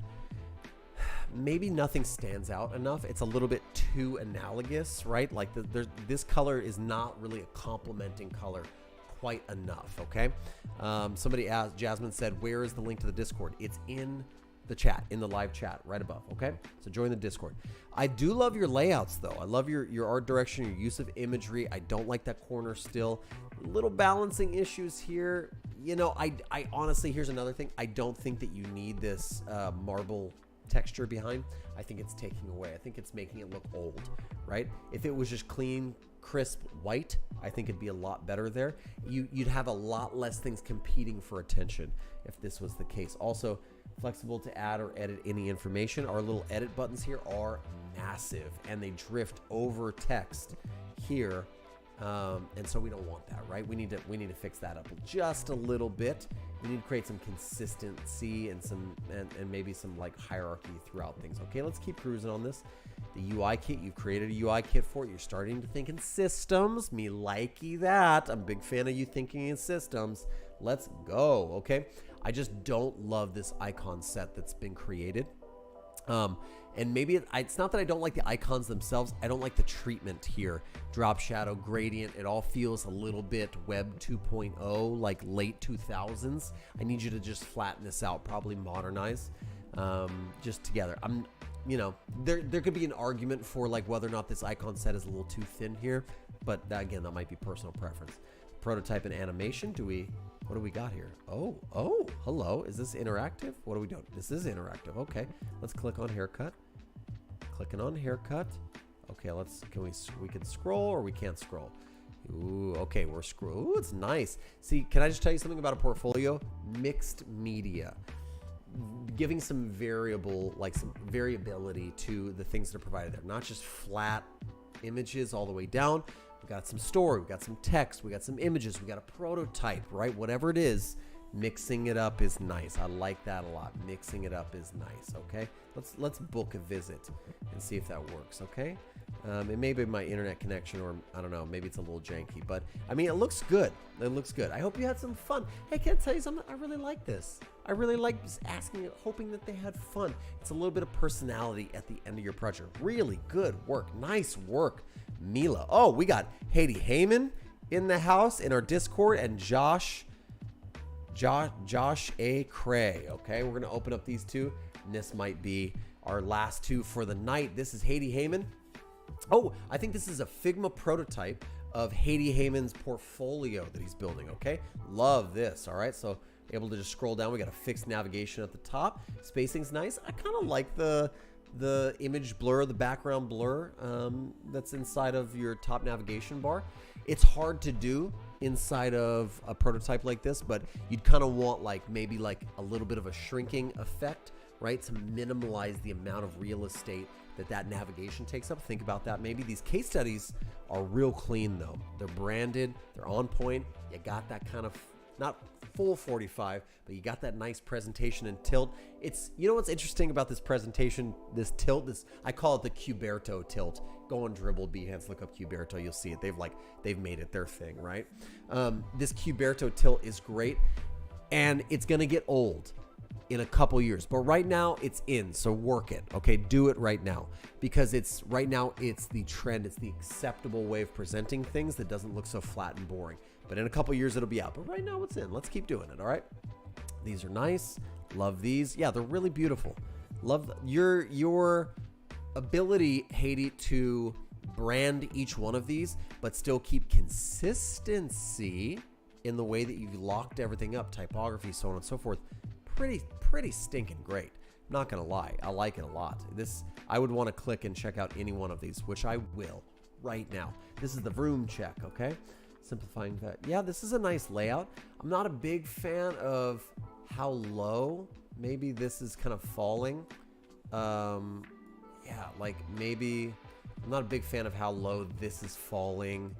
maybe nothing stands out enough. It's a little bit too analogous, right? Like this color is not really a complementing color quite enough, okay? Somebody asked, Jasmine said, where is the link to the Discord? It's in the chat, in the live chat right above, okay? So join the Discord. I do love your layouts though. I love your art direction, your use of imagery. I don't like that corner still. Little balancing issues here. You know, I honestly, here's another thing. I don't think that you need this marble texture behind. I think it's taking away. I think it's making it look old, right? If it was just clean, crisp white, I think it'd be a lot better there. You'd have a lot less things competing for attention if this was the case. Also, flexible to add or edit any information. Our little edit buttons here are massive and they drift over text here. And so we don't want that, right? We need to fix that up just a little bit. We need to create some consistency and and maybe some like hierarchy throughout things. Okay, let's keep cruising on this. The UI kit, you've created a UI kit for it. You're starting to think in systems. Me likey that. I'm a big fan of you thinking in systems. Let's go, okay? I just don't love this icon set that's been created. And maybe it's not that I don't like the icons themselves. I don't like the treatment here. Drop shadow, gradient. It all feels a little bit Web 2.0, like late 2000s. I need you to just flatten this out, probably modernize, just together. You know, there could be an argument for like whether or not this icon set is a little too thin here, but again, that might be personal preference. Prototype and animation. What do we got here? Oh, hello. Is this interactive? What are we doing? This is interactive. Okay, let's click on haircut. Clicking on haircut. Okay, we can scroll or we can't scroll. Ooh, okay, we're scroll. Ooh, it's nice. See, can I just tell you something about a portfolio? Mixed media. Giving some some variability to the things that are provided there. Not just flat images all the way down. We got some story, we got some text, we got some images, we got a prototype, right? Whatever it is, mixing it up is nice. I like that a lot. Mixing it up is nice, okay? Let's book a visit and see if that works, okay? It may be my internet connection or I don't know, maybe it's a little janky, but I mean, it looks good. It looks good. I hope you had some fun. Hey, can I tell you something? I really like this. I really like just asking it, hoping that they had fun. It's a little bit of personality at the end of your project. Really good work. Nice work, Mila. Oh, we got Haiti Heyman in the house in our Discord and Josh A. Cray. Okay, we're going to open up these two. And this might be our last two for the night. This is Haiti Heyman. Oh, I think this is a Figma prototype of Haiti Heyman's portfolio that he's building, okay? Love this, all right? So able to just scroll down. We got a fixed navigation at the top. Spacing's nice. I kind of like the image blur, the background blur that's inside of your top navigation bar. It's hard to do inside of a prototype like this, but you'd kind of want maybe a little bit of a shrinking effect, right? To minimize the amount of real estate that navigation takes up. Think about that. Maybe these case studies are real clean though. They're branded, they're on point. You got that kind of, not full 45, but you got that nice presentation and tilt. It's, you know what's interesting about this presentation, this tilt, I call it the Cuberto tilt. Go on Dribble, Behance, look up Cuberto, you'll see it. They've made it their thing, right? This Cuberto tilt is great, and it's gonna get old in a couple years, but right now it's in, so work it, okay? Do it right now, because right now it's the trend, it's the acceptable way of presenting things that doesn't look so flat and boring. But in a couple years it'll be out, but right now it's in. Let's keep doing it, all right? These are nice. Love these. Yeah, they're really beautiful. Love your ability, Haiti, to brand each one of these, but still keep consistency in the way that you've locked everything up, typography, so on and so forth. Pretty stinking great. I'm not gonna lie, I like it a lot. I would want to click and check out any one of these, which I will right now. This is the Vroom check, okay? Simplifying that. Yeah, this is a nice layout. I'm not a big fan of how low maybe this is kind of falling. Yeah, maybe I'm not a big fan of how low this is falling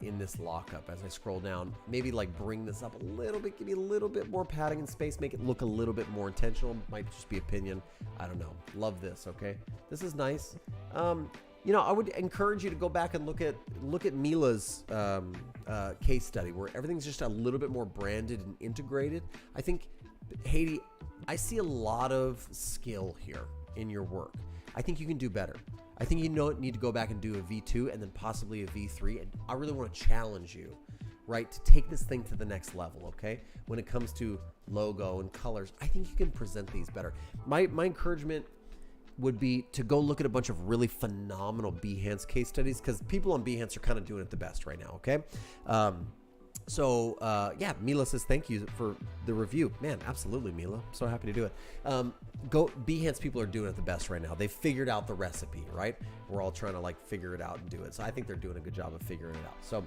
in this lockup. As I scroll down, maybe like bring this up a little bit, give me a little bit more padding and space, make it look a little bit more intentional. Might just be opinion. I don't know. Love this. Okay, this is nice. You know, I would encourage you to go back and look at Mila's case study, where everything's just a little bit more branded and integrated. I think, Haiti, I see a lot of skill here in your work. I think you can do better. I think you need to go back and do a V2 and then possibly a V3. And I really want to challenge you, right, to take this thing to the next level, okay? When it comes to logo and colors, I think you can present these better. My encouragement would be to go look at a bunch of really phenomenal Behance case studies, because people on Behance are kind of doing it the best right now, okay? Yeah, Mila says thank you for the review. Man, absolutely, Mila. I'm so happy to do it. Behance people are doing it the best right now. They figured out the recipe, right? We're all trying to like figure it out and do it. So I think they're doing a good job of figuring it out. So,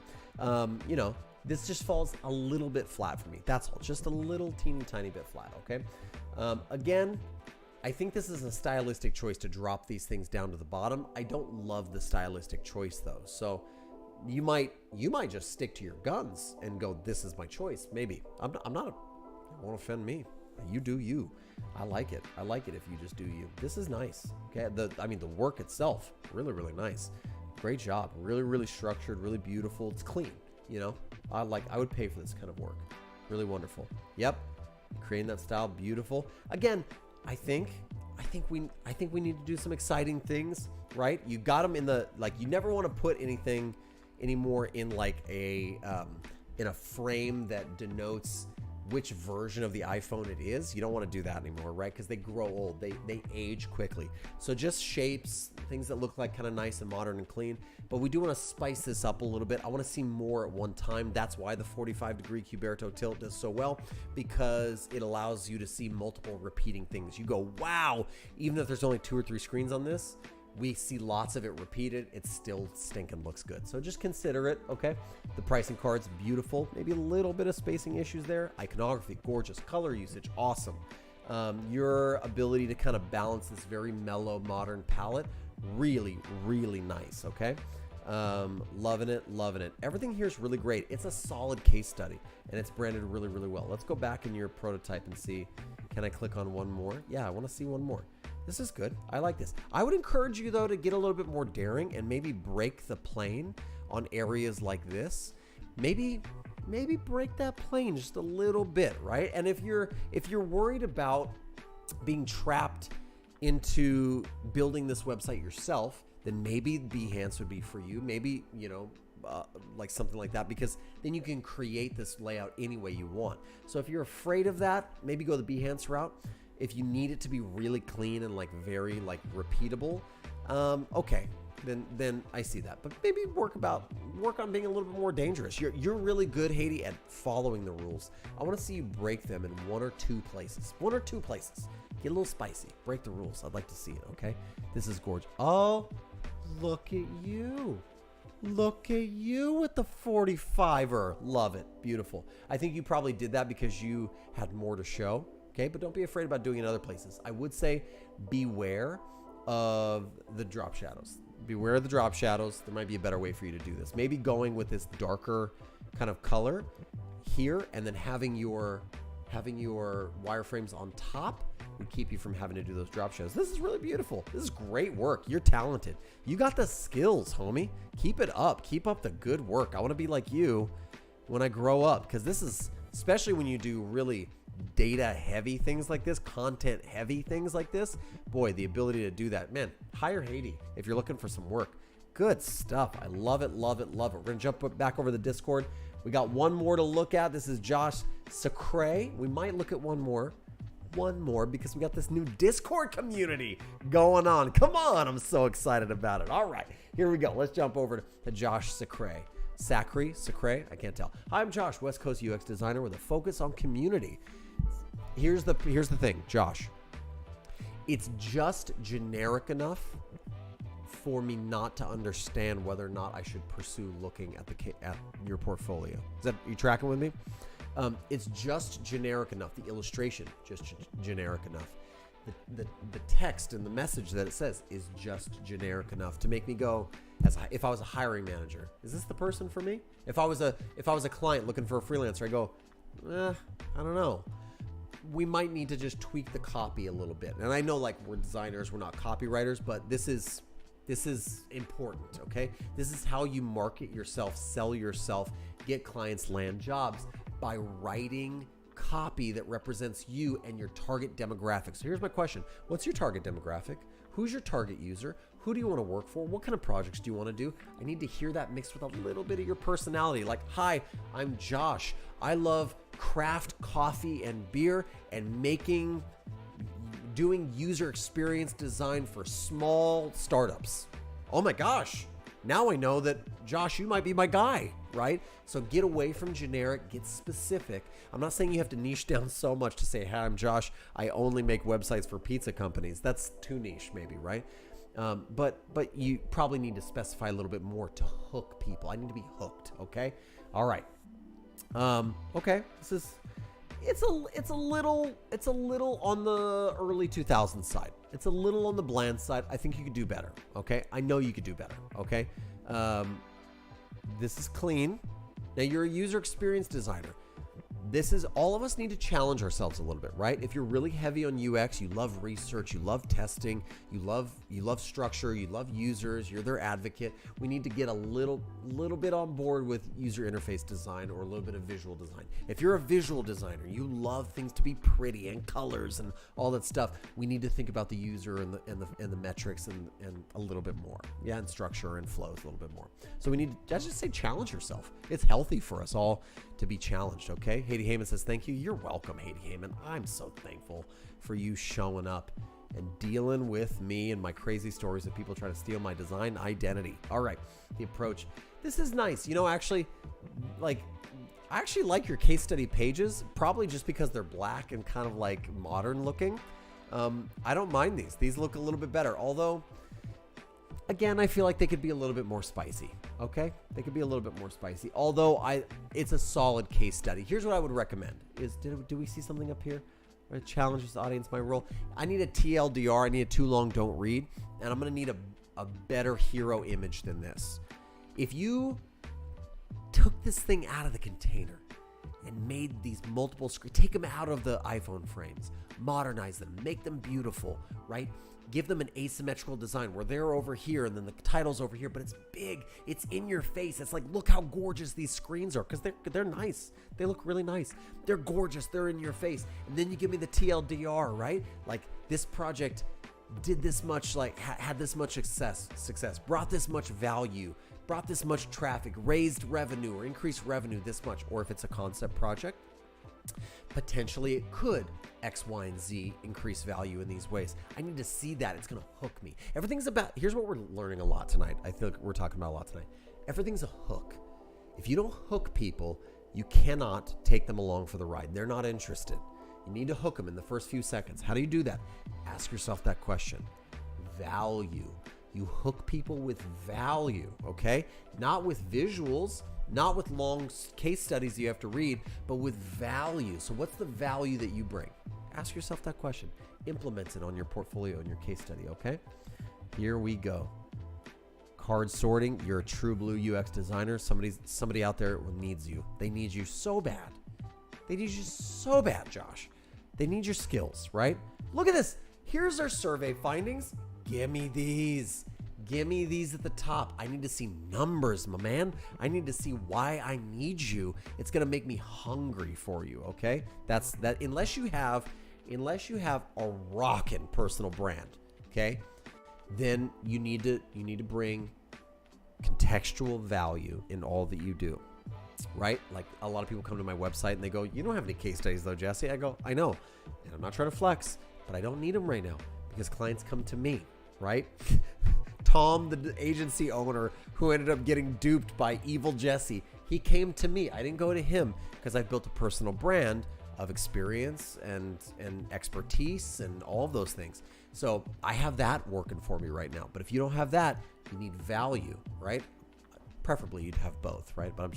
you know, this just falls a little bit flat for me. That's all. Just a little teeny tiny bit flat, okay? Again, I think this is a stylistic choice to drop these things down to the bottom. I don't love the stylistic choice though. So you might just stick to your guns and go, this is my choice. Maybe I'm not it won't offend me. You do you. I like it. I like it if you just do you. This is nice. Okay. The work itself, really, really nice. Great job. Really, really structured, really beautiful. It's clean. You know, I would pay for this kind of work. Really wonderful. Yep. Creating that style. Beautiful. Again, I think we need to do some exciting things, right? You got them in the, like, you never want to put anything anymore in like in a frame that denotes which version of the iPhone it is. You don't want to do that anymore, right? Because they grow old, they age quickly. So just shapes, things that look like kind of nice and modern and clean. But we do want to spice this up a little bit. I want to see more at one time. That's why the 45-degree Cuberto tilt does so well, because it allows you to see multiple repeating things. You go, wow, even if there's only 2 or 3 screens on this, we see lots of it repeated. It still stinking looks good. So just consider it, okay? The pricing card's beautiful. Maybe a little bit of spacing issues there. Iconography, gorgeous. Color usage, awesome. Your ability to kind of balance this very mellow, modern palette, really, really nice, okay? Loving it, loving it. Everything here is really great. It's a solid case study, and it's branded really, really well. Let's go back in your prototype and see. Can I click on one more? Yeah, I want to see one more. This is good. I like this. I would encourage you, though, to get a little bit more daring and maybe break the plane on areas like this. Maybe break that plane just a little bit, right? And if you're worried about being trapped into building this website yourself, then maybe Behance would be for you. Maybe, you know, like something like that, because then you can create this layout any way you want. So if you're afraid of that, maybe go the Behance route. If you need it to be really clean and like very like repeatable, okay, then I see that. But maybe work on being a little bit more dangerous. You're really good, Haiti, at following the rules. I want to see you break them in 1 or 2 places. 1 or 2 places. Get a little spicy. Break the rules. I'd like to see it. Okay, this is gorgeous. Oh, look at you. Look at you with the 45er. Love it. Beautiful. I think you probably did that because you had more to show. Okay, but don't be afraid about doing it in other places. I would say beware of the drop shadows. Beware of the drop shadows. There might be a better way for you to do this. Maybe going with this darker kind of color here, and then having your wireframes on top would keep you from having to do those drop shadows. This is really beautiful. This is great work. You're talented. You got the skills, homie. Keep it up. Keep up the good work. I want to be like you when I grow up, because this is, especially when you do really data heavy things like this, content heavy things like this, boy, the ability to do that, man, hire Haiti if you're looking for some work. Good stuff. I love it, love it, love it. We're gonna jump back over the Discord. We got one more to look at. This is Josh Sacre. We might look at one more because we got this new Discord community going on. Come on, I'm so excited about it. All right, here we go. Let's jump over to Josh Sacre. Sacre, I can't tell. Hi, I'm Josh, West Coast UX designer with a focus on community. Here's the thing, Josh. It's just generic enough for me not to understand whether or not I should pursue looking at your portfolio. You tracking with me? It's just generic enough. The illustration just generic enough the text and the message that it says is just generic enough to make me go, if I was a hiring manager, is this the person for me? If I was a client looking for a freelancer, I go, I don't know. We might need to just tweak the copy a little bit. And I know, like, we're designers, we're not copywriters, but this is important, okay? This is how you market yourself, sell yourself, get clients, land jobs, by writing copy that represents you and your target demographic. So here's my question. What's your target demographic? Who's your target user? Who do you want to work for? What kind of projects do you want to do? I need to hear that mixed with a little bit of your personality. Like, hi, I'm Josh. I love craft coffee and beer and doing user experience design for small startups. Oh my gosh. Now I know that, Josh, you might be my guy, right? So get away from generic, get specific. I'm not saying you have to niche down so much to say, hi, I'm Josh. I only make websites for pizza companies. That's too niche maybe, right? But you probably need to specify a little bit more to hook people. I need to be hooked, okay? All right. Okay. It's a little on the early 2000s side. It's a little on the bland side. I think you could do better, okay? I know you could do better, okay? This is clean. Now, you're a user experience designer. All of us need to challenge ourselves a little bit, right? If you're really heavy on UX, you love research, you love testing, you love structure, you love users, you're their advocate. We need to get a little bit on board with user interface design or a little bit of visual design. If you're a visual designer, you love things to be pretty and colors and all that stuff. We need to think about the user and the metrics and a little bit more. Yeah, and structure and flows a little bit more. So we need to, I just say, challenge yourself. It's healthy for us all to be challenged, okay? Haiti Heyman says, thank you. You're welcome, Haiti Heyman. I'm so thankful for you showing up and dealing with me and my crazy stories of people trying to steal my design identity. All right, the approach. This is nice. You know, I actually like your case study pages, probably just because they're black and kind of like modern looking. I don't mind these. These look a little bit better, although, again, I feel like they could be a little bit more spicy, okay? They could be a little bit more spicy, although it's a solid case study. Here's what I would recommend is, do we see something up here? I challenge this audience, my role. I need a TLDR. I need a too long, don't read. And I'm going to need a better hero image than this. If you took this thing out of the container and made these multiple screens, take them out of the iPhone frames, modernize them, make them beautiful, right? Give them an asymmetrical design where they're over here and then the title's over here, but it's big. It's in your face. It's like, look how gorgeous these screens are, because they're nice. They look really nice. They're gorgeous. They're in your face. And then you give me the TLDR, right? Like, this project did this much, like had this much success, brought this much value, brought this much traffic, raised revenue or increased revenue this much. Or if it's a concept project, potentially it could X, Y, and Z increase value in these ways. I need to see that. It's going to hook me. Here's what we're learning a lot tonight. I think we're talking about a lot tonight. Everything's a hook. If you don't hook people, you cannot take them along for the ride. They're not interested. You need to hook them in the first few seconds. How do you do that? Ask yourself that question. Value. You hook people with value, okay? Not with visuals, not with long case studies you have to read, but with value. So what's the value that you bring? Ask yourself that question. Implement it on your portfolio and your case study, okay? Here we go. Card sorting. You're a true blue UX designer. Somebody out there needs you. They need you so bad. They need you so bad, Josh. They need your skills, right? Look at this. Here's our survey findings. Give me these. Give me these at the top. I need to see numbers, my man. I need to see why I need you. It's going to make me hungry for you, okay? That's that. Unless you have a rockin' personal brand, okay? Then you need to bring contextual value in all that you do, right? Like, a lot of people come to my website and they go, "You don't have any case studies though, Jesse." I go, "I know, and I'm not trying to flex, but I don't need them right now because clients come to me, right?" Tom, the agency owner who ended up getting duped by evil Jesse, he came to me. I didn't go to him because I've built a personal brand of experience and expertise and all of those things. So I have that working for me right now. But if you don't have that, you need value, right? Preferably you'd have both, right? But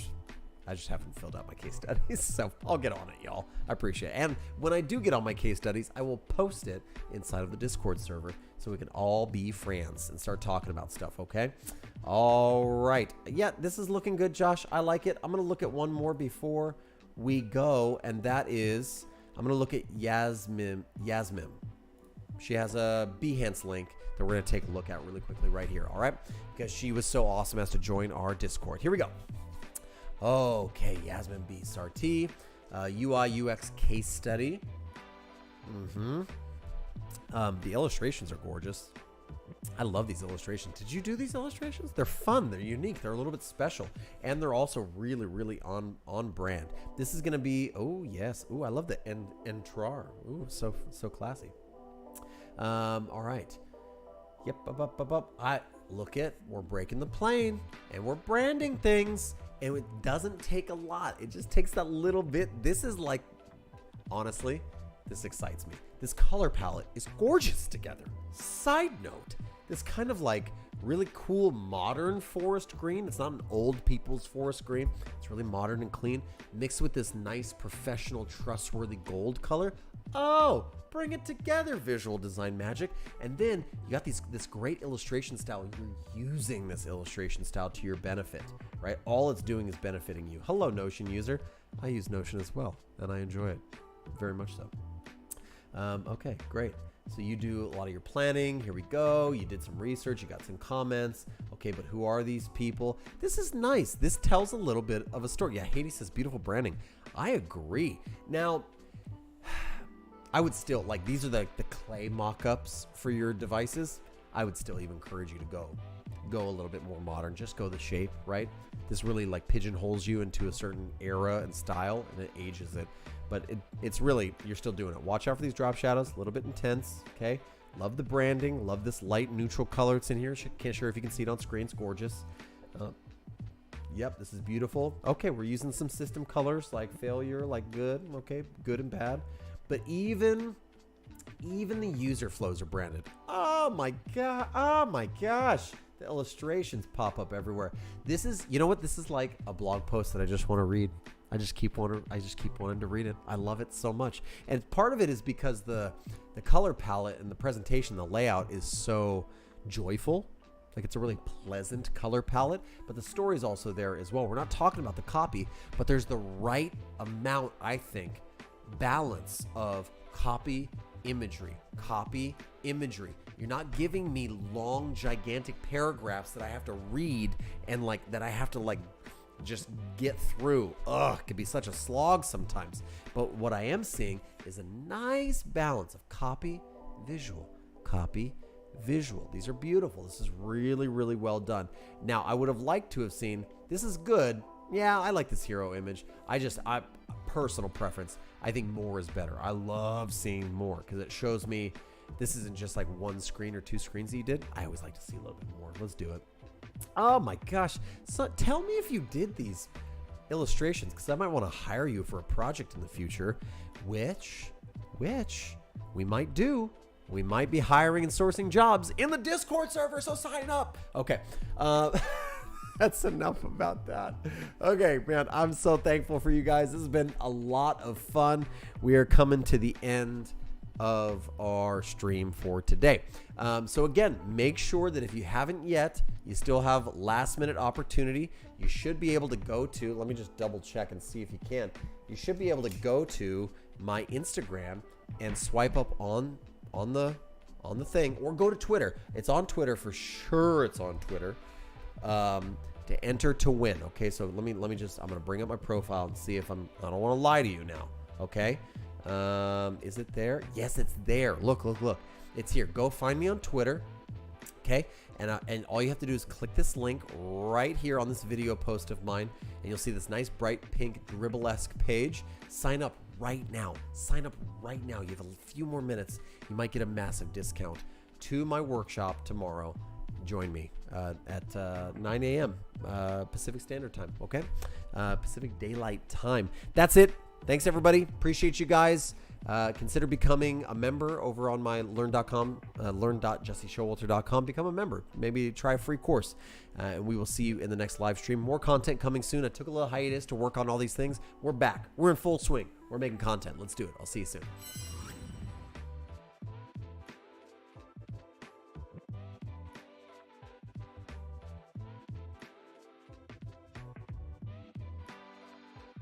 I just haven't filled out my case studies, so I'll get on it, y'all. I appreciate it. And when I do get on my case studies, I will post it inside of the Discord server so we can all be friends and start talking about stuff, okay? All right. Yeah, this is looking good, Josh. I like it. I'm going to look at one more before we go, and that is, I'm going to look at Yasmin. She has a Behance link that we're going to take a look at really quickly right here, all right? Because she was so awesome as to join our Discord. Here we go. Okay, Yasmin B. Sarti, UI UX case study. The illustrations are gorgeous. I love these illustrations. Did you do these illustrations? They're fun. They're unique. They're a little bit special. And they're also really, really on brand. This is going to be, oh, yes. Oh, I love the entrar. Ooh, so classy. All right. Yep, we're breaking the plane and we're branding things, and it doesn't take a lot. It just takes that little bit. This is like, honestly, this excites me. This color palette is gorgeous together. Side note, this kind of like really cool modern forest green. It's not an old people's forest green. It's really modern and clean, mixed with this nice professional trustworthy gold color. Oh, bring it together, visual design magic. And then you got this great illustration style. You're using this illustration style to your benefit, right? All it's doing is benefiting you. Hello, Notion user. I use Notion as well, and I enjoy it very much so. Okay, great. So you do a lot of your planning. Here we go. You did some research. You got some comments. Okay, but who are these people? This is nice. This tells a little bit of a story. Yeah, Haiti says beautiful branding. I agree. Now, I would still, like, these are the clay mock-ups for your devices. I would still even encourage you to go a little bit more modern. Just go the shape, right? This really like pigeonholes you into a certain era and style, and it ages it. But it's really, you're still doing it. Watch out for these drop shadows, a little bit intense, okay? Love the branding, love this light neutral color that's in here. Can't sure if you can see it on screen, it's gorgeous. Yep, this is beautiful. Okay, we're using some system colors like failure, like good, okay, good and bad. But even the user flows are branded. Oh my gosh. The illustrations pop up everywhere. This is, you know what? This is like a blog post that I just want to read. I just keep wanting to read it. I love it so much. And part of it is because the color palette and the presentation, the layout is so joyful. Like, it's a really pleasant color palette, but the story is also there as well. We're not talking about the copy, but there's the right amount, I think, balance of copy imagery. You're not giving me long, gigantic paragraphs that I have to read and that I have to just get through. Ugh, it can be such a slog sometimes. But what I am seeing is a nice balance of copy, visual. These are beautiful. This is really, really well done. Now, I would have liked to have seen, this is good. Yeah, I like this hero image. I personal preference, I think more is better. I love seeing more because it shows me this isn't just like one screen or two screens that you did. I always like to see a little bit more. Let's do it. Oh my gosh. So tell me if you did these illustrations, because I might want to hire you for a project in the future, which we might do. We might be hiring and sourcing jobs in the Discord server, so sign up. Okay. That's enough about that. Okay, man, I'm so thankful for you guys. This has been a lot of fun. We are coming to the end of our stream for today. So again, make sure that if you haven't yet, you still have last minute opportunity. You should be able to go to, let me just double check and see if you can. You should be able to go to my Instagram and swipe up on the thing, or go to Twitter. It's on Twitter for sure. It's on Twitter. To enter to win. Okay, so let me just, I'm gonna bring up my profile and see if I don't want to lie to you now. Okay, is it there? Yes, it's there. Look, it's here. Go find me on Twitter. Okay, and all you have to do is click this link right here on this video post of mine, and you'll see this nice bright pink dribble-esque page. Sign up right now. You have a few more minutes. You might get a massive discount to my workshop tomorrow. Join me at 9 a.m. Pacific Standard Time, okay? Pacific Daylight Time. That's it. Thanks, everybody. Appreciate you guys. consider becoming a member over on my learn.com, learn.jesseshowalter.com. Become a member. Maybe try a free course. And we will see you in the next live stream. More content coming soon. I took a little hiatus to work on all these things. We're back. We're in full swing. We're making content. Let's do it. I'll see you soon.